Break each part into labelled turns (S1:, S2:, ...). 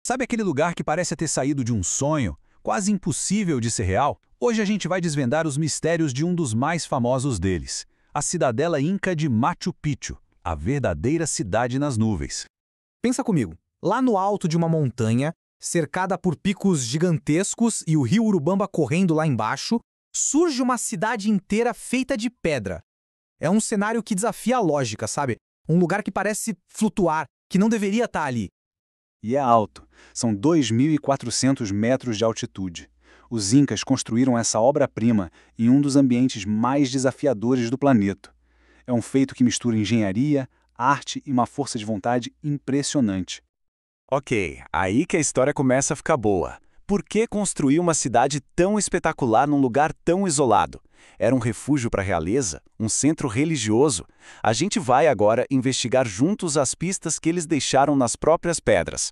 S1: Sabe aquele lugar que parece ter saído de um sonho, quase impossível de ser real? Hoje a gente vai desvendar os mistérios de um dos mais famosos deles, a cidadela inca de Machu Picchu, a verdadeira cidade nas nuvens.
S2: Pensa comigo, lá no alto de uma montanha, cercada por picos gigantescos e o rio Urubamba correndo lá embaixo, surge uma cidade inteira feita de pedra. É um cenário que desafia a lógica, sabe? Um lugar que parece flutuar, que não deveria estar ali.
S3: E é alto, são 2.400 metros de altitude. Os incas construíram essa obra-prima em um dos ambientes mais desafiadores do planeta. É um feito que mistura engenharia, arte e uma força de vontade impressionante.
S4: Ok, aí que a história começa a ficar boa. Por que construir uma cidade tão espetacular num lugar tão isolado? Era um refúgio para a realeza? Um centro religioso? A gente vai agora investigar juntos as pistas que eles deixaram nas próprias pedras.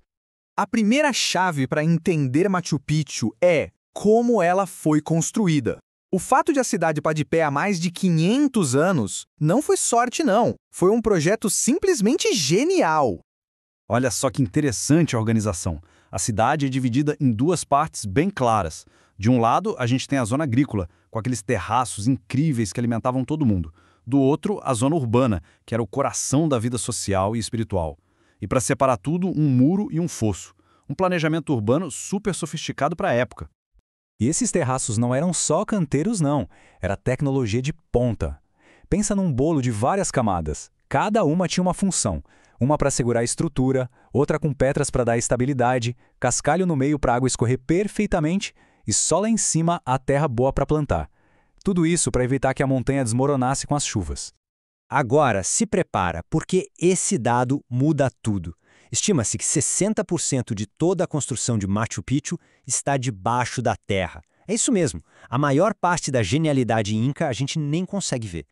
S2: A primeira chave para entender Machu Picchu é como ela foi construída. O fato de a cidade estar de pé há mais de 500 anos não foi sorte, não. Foi um projeto simplesmente genial.
S5: Olha só que interessante a organização. A cidade é dividida em duas partes bem claras. De um lado, a gente tem a zona agrícola, com aqueles terraços incríveis que alimentavam todo mundo. Do outro, a zona urbana, que era o coração da vida social e espiritual. E para separar tudo, um muro e um fosso. Um planejamento urbano super sofisticado para a época.
S1: E esses terraços não eram só canteiros, não. Era tecnologia de ponta. Pensa num bolo de várias camadas. Cada uma tinha uma função. Uma para segurar a estrutura, outra com pedras para dar estabilidade, cascalho no meio para a água escorrer perfeitamente e só lá em cima a terra boa para plantar. Tudo isso para evitar que a montanha desmoronasse com as chuvas.
S6: Agora, se prepara, porque esse dado muda tudo. Estima-se que 60% de toda a construção de Machu Picchu está debaixo da terra. É isso mesmo, a maior parte da genialidade inca a gente nem consegue ver.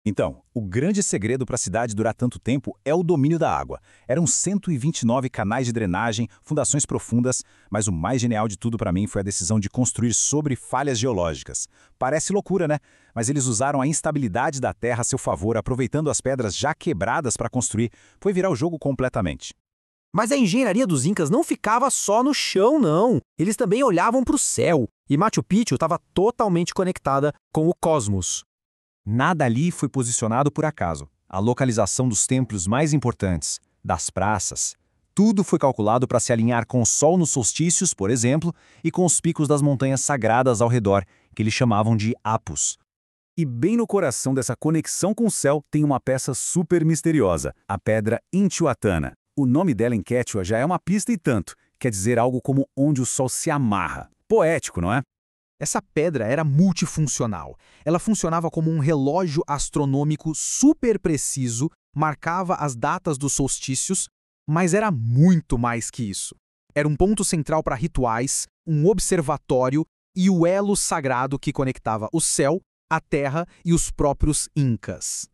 S5: Então, o grande segredo para a cidade durar tanto tempo é o domínio da água. Eram 129 canais de drenagem, fundações profundas, mas o mais genial de tudo para mim foi a decisão de construir sobre falhas geológicas. Parece loucura, né? Mas eles usaram a instabilidade da terra a seu favor, aproveitando as pedras já quebradas para construir. Foi virar o jogo completamente.
S2: Mas a engenharia dos incas não ficava só no chão, não. Eles também olhavam para o céu. E Machu Picchu estava totalmente conectada com o cosmos.
S5: Nada ali foi posicionado por acaso. A localização dos templos mais importantes, das praças, tudo foi calculado para se alinhar com o Sol nos solstícios, por exemplo, e com os picos das montanhas sagradas ao redor, que eles chamavam de apus. E bem no coração dessa conexão com o céu tem uma peça super misteriosa, a Pedra Intihuatana. O nome dela em quechua já é uma pista e tanto, quer dizer algo como onde o Sol se amarra. Poético, não é?
S2: Essa pedra era multifuncional. Ela funcionava como um relógio astronômico super preciso, marcava as datas dos solstícios, mas era muito mais que isso. Era um ponto central para rituais, um observatório e o elo sagrado que conectava o céu, a terra e os próprios incas.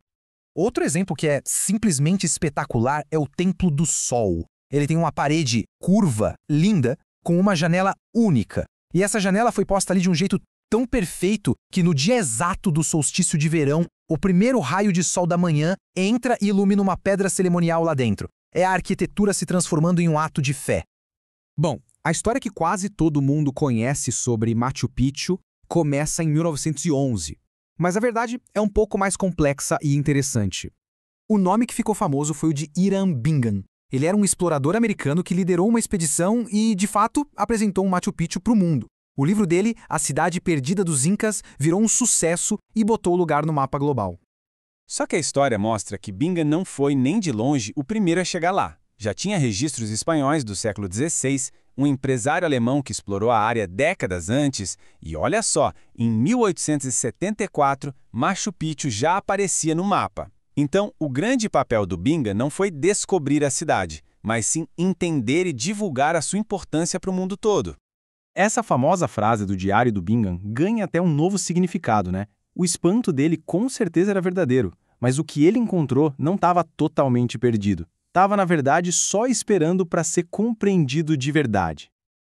S2: Outro exemplo que é simplesmente espetacular é o Templo do Sol. Ele tem uma parede curva, linda, com uma janela única. E essa janela foi posta ali de um jeito tão perfeito que no dia exato do solstício de verão, o primeiro raio de sol da manhã entra e ilumina uma pedra cerimonial lá dentro. É a arquitetura se transformando em um ato de fé. Bom, a história que quase todo mundo conhece sobre Machu Picchu começa em 1911. Mas a verdade é um pouco mais complexa e interessante. O nome que ficou famoso foi o de Hiram Bingham. Ele era um explorador americano que liderou uma expedição e, de fato, apresentou um Machu Picchu para o mundo. O livro dele, A Cidade Perdida dos Incas, virou um sucesso e botou o lugar no mapa global.
S4: Só que a história mostra que Bingham não foi nem de longe o primeiro a chegar lá. Já tinha registros espanhóis do século XVI, um empresário alemão que explorou a área décadas antes, e olha só, em 1874, Machu Picchu já aparecia no mapa. Então, o grande papel do Bingham não foi descobrir a cidade, mas sim entender e divulgar a sua importância para o mundo todo.
S5: Essa famosa frase do Diário do Bingham ganha até um novo significado, né? O espanto dele com certeza era verdadeiro, mas o que ele encontrou não estava totalmente perdido. Estava, na verdade, só esperando para ser compreendido de verdade.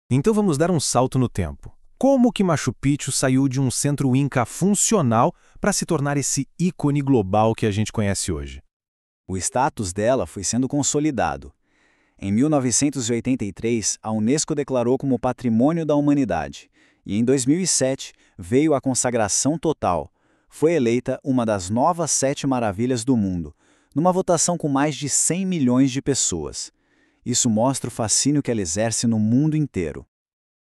S2: Então vamos dar um salto no tempo. Como que Machu Picchu saiu de um centro inca funcional para se tornar esse ícone global que a gente conhece hoje?
S3: O status dela foi sendo consolidado. Em 1983, a Unesco declarou como Patrimônio da Humanidade, e em 2007 veio a consagração total. Foi eleita uma das novas 7 maravilhas do mundo, numa votação com mais de 100 milhões de pessoas. Isso mostra o fascínio que ela exerce no mundo inteiro.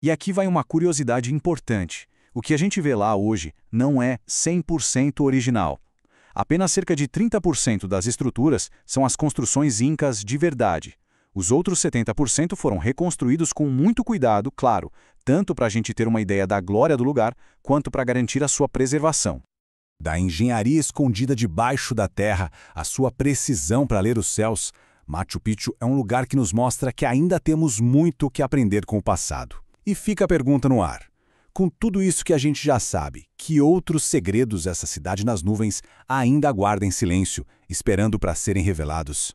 S1: E aqui vai uma curiosidade importante. O que a gente vê lá hoje não é 100% original. Apenas cerca de 30% das estruturas são as construções incas de verdade. Os outros 70% foram reconstruídos com muito cuidado, claro, tanto para a gente ter uma ideia da glória do lugar, quanto para garantir a sua preservação. Da engenharia escondida debaixo da terra, à sua precisão para ler os céus, Machu Picchu é um lugar que nos mostra que ainda temos muito que aprender com o passado. E fica a pergunta no ar. Com tudo isso que a gente já sabe, que outros segredos essa cidade nas nuvens ainda aguarda em silêncio, esperando para serem revelados?